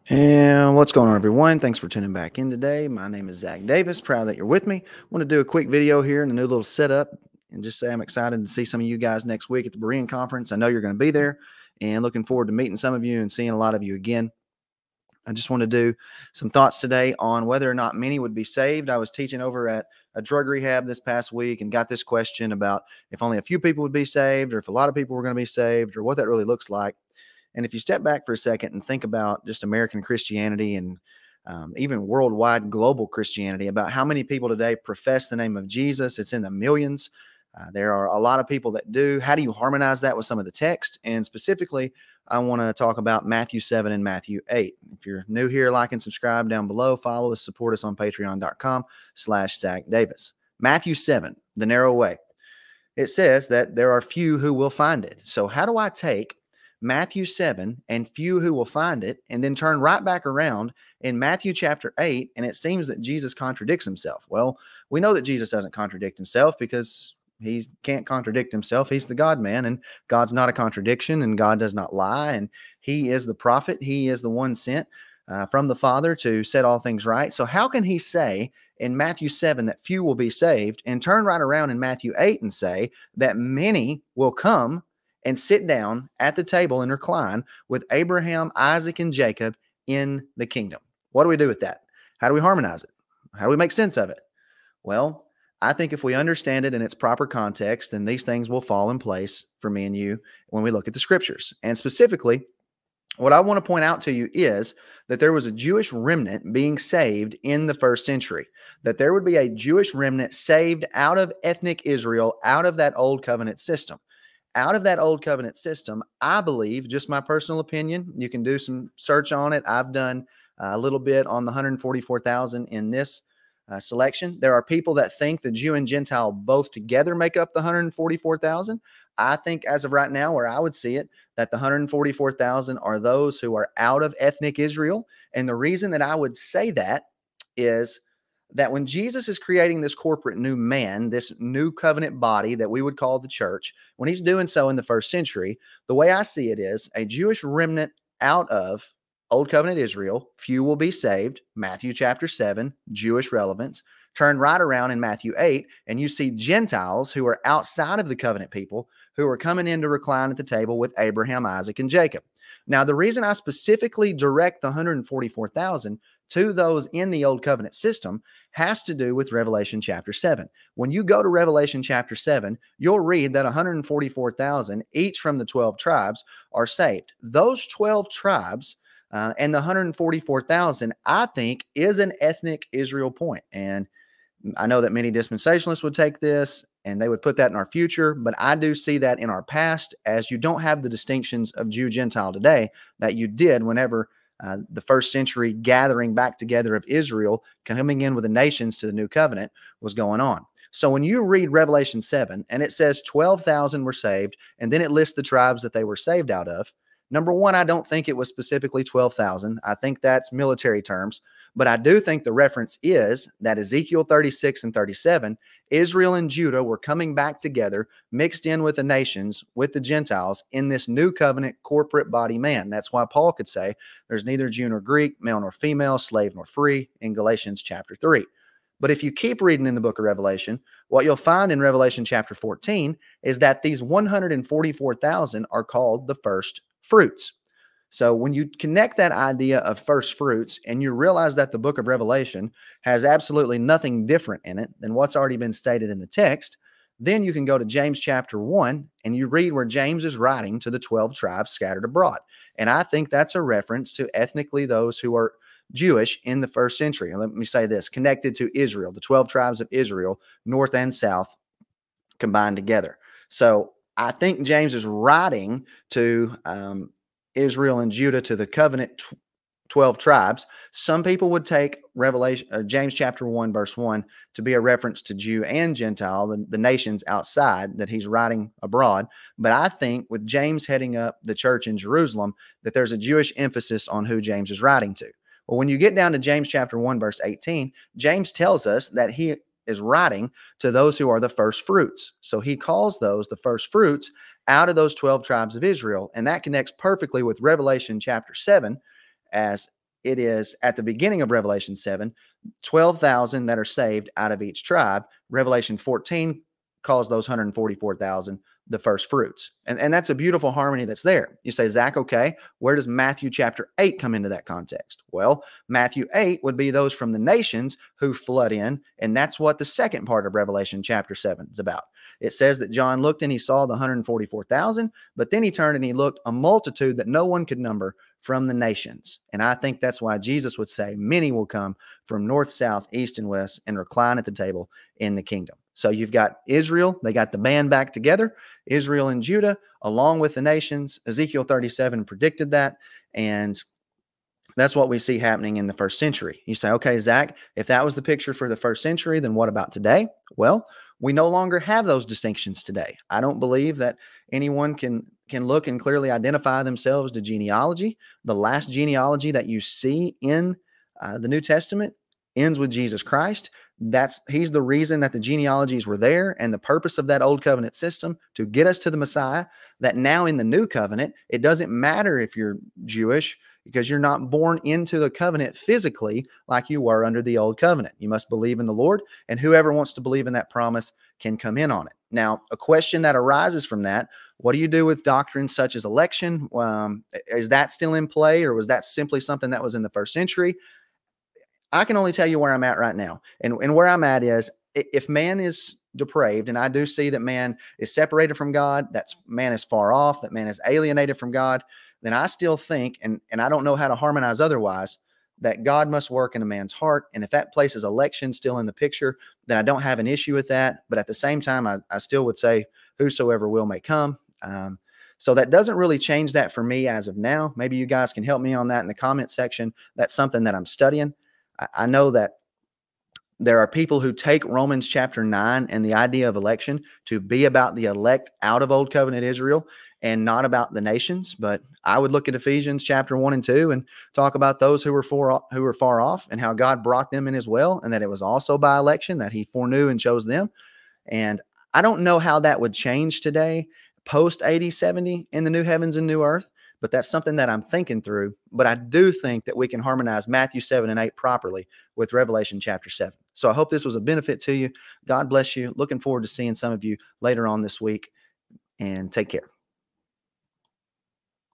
And what's going on, everyone? Thanks for tuning back in today. My name is Zach Davis. Proud that you're with me. I want to do a quick video here and a new little setup and just say I'm excited to see some of you guys next week at the Berean Conference. I know you're going to be there and looking forward to meeting some of you and seeing a lot of you again. I just want to do some thoughts today on whether or not many would be saved. I was teaching over at a drug rehab this past week and got this question about if only a few people would be saved or if a lot of people were going to be saved or what that really looks like. And if you step back for a second and think about just American Christianity and even worldwide global Christianity, about how many people today profess the name of Jesus, it's in the millions. There are a lot of people that do. How do you harmonize that with some of the text? And specifically, I want to talk about Matthew 7 and Matthew 8. If you're new here, like and subscribe down below. Follow us, support us on patreon.com/Zach Davis. Matthew 7, the narrow way. It says that there are few who will find it. So how do I take Matthew 7 and few who will find it and then turn right back around in Matthew chapter 8 and it seems that Jesus contradicts himself? Well, we know that Jesus doesn't contradict himself because he can't contradict himself. He's the God man, and God's not a contradiction, and God does not lie, and he is the prophet. He is the one sent from the Father to set all things right. So how can he say in Matthew 7 that few will be saved and turn right around in Matthew 8 and say that many will come and sit down at the table and recline with Abraham, Isaac, and Jacob in the kingdom? What do we do with that? How do we harmonize it? How do we make sense of it? Well, I think if we understand it in its proper context, then these things will fall in place for me and you when we look at the scriptures. And specifically, what I want to point out to you is that there was a Jewish remnant being saved in the first century, that there would be a Jewish remnant saved out of ethnic Israel, out of that old covenant system. Out of that old covenant system, I believe, just my personal opinion, you can do some search on it. I've done a little bit on the 144,000 in this selection. There are people that think the Jew and Gentile both together make up the 144,000. I think as of right now, where I would see it, that the 144,000 are those who are out of ethnic Israel. And the reason that I would say that is that when Jesus is creating this corporate new man, this new covenant body that we would call the church, when he's doing so in the first century, the way I see it is a Jewish remnant out of Old Covenant Israel, few will be saved. Matthew chapter 7, Jewish relevance. Turn right around in Matthew 8, and you see Gentiles who are outside of the covenant people who are coming in to recline at the table with Abraham, Isaac, and Jacob. Now, the reason I specifically direct the 144,000 to those in the Old Covenant system has to do with Revelation chapter 7. When you go to Revelation chapter 7, you'll read that 144,000, each from the 12 tribes, are saved. Those 12 tribes and the 144,000, I think, is an ethnic Israel point. And I know that many dispensationalists would take this and they would put that in our future, but I do see that in our past, as you don't have the distinctions of Jew Gentile today that you did whenever the first century gathering back together of Israel, coming in with the nations to the new covenant, was going on. So when you read Revelation 7 and it says 12,000 were saved, and then it lists the tribes that they were saved out of, number one, I don't think it was specifically 12,000. I think that's military terms. But I do think the reference is that Ezekiel 36 and 37, Israel and Judah were coming back together, mixed in with the nations, with the Gentiles, in this new covenant corporate body man. That's why Paul could say there's neither Jew nor Greek, male nor female, slave nor free in Galatians chapter 3. But if you keep reading in the book of Revelation, what you'll find in Revelation chapter 14 is that these 144,000 are called the first fruits. So when you connect that idea of first fruits and you realize that the book of Revelation has absolutely nothing different in it than what's already been stated in the text, then you can go to James chapter 1 and you read where James is writing to the 12 tribes scattered abroad. And I think that's a reference to ethnically those who are Jewish in the first century. And let me say this, connected to Israel, the 12 tribes of Israel, north and south combined together. So I think James is writing to Israel and Judah, to the covenant 12 tribes. Some people would take James chapter 1, verse 1 to be a reference to Jew and Gentile, the nations outside that he's writing abroad. But I think with James heading up the church in Jerusalem, that there's a Jewish emphasis on who James is writing to. Well, when you get down to James chapter 1, verse 18, James tells us that he is writing to those who are the first fruits. So he calls those the first fruits out of those 12 tribes of Israel. And that connects perfectly with Revelation chapter 7, as it is at the beginning of Revelation 7, 12,000 that are saved out of each tribe. Revelation 14 calls those 144,000 the first fruits. And that's a beautiful harmony that's there. You say, Zach, okay, where does Matthew chapter 8 come into that context? Well, Matthew 8 would be those from the nations who flood in, and that's what the second part of Revelation chapter 7 is about. It says that John looked and he saw the 144,000, but then he turned and he looked a multitude that no one could number from the nations. And I think that's why Jesus would say, many will come from north, south, east, and west and recline at the table in the kingdom. So you've got Israel, they got the band back together, Israel and Judah, along with the nations. Ezekiel 37 predicted that. And that's what we see happening in the first century. You say, okay, Zach, if that was the picture for the first century, then what about today? Well, we no longer have those distinctions today. I don't believe that anyone can look and clearly identify themselves to genealogy. The last genealogy that you see in the New Testament ends with Jesus Christ. He's the reason that the genealogies were there, and the purpose of that old covenant system to get us to the Messiah, that now in the new covenant, it doesn't matter if you're Jewish, because you're not born into the covenant physically like you were under the old covenant. You must believe in the Lord, and whoever wants to believe in that promise can come in on it. Now, a question that arises from that, what do you do with doctrines such as election? Is that still in play, or was that simply something that was in the first century? I can only tell you where I'm at right now. And where I'm at is, if man is depraved, and I do see that man is separated from God, that man is far off, that man is alienated from God, then I still think, and I don't know how to harmonize otherwise, that God must work in a man's heart. And if that places election still in the picture, then I don't have an issue with that. But at the same time, I still would say, whosoever will may come. So that doesn't really change that for me as of now. Maybe you guys can help me on that in the comment section. That's something that I'm studying. I know that there are people who take Romans chapter 9 and the idea of election to be about the elect out of Old Covenant Israel and not about the nations. But I would look at Ephesians chapter 1 and 2 and talk about those who were far off, and how God brought them in as well, and that it was also by election that he foreknew and chose them. And I don't know how that would change today, post AD 70 in the new heavens and new earth, but that's something that I'm thinking through. But I do think that we can harmonize Matthew 7 and 8 properly with Revelation chapter 7. So I hope this was a benefit to you. God bless you. Looking forward to seeing some of you later on this week, and take care.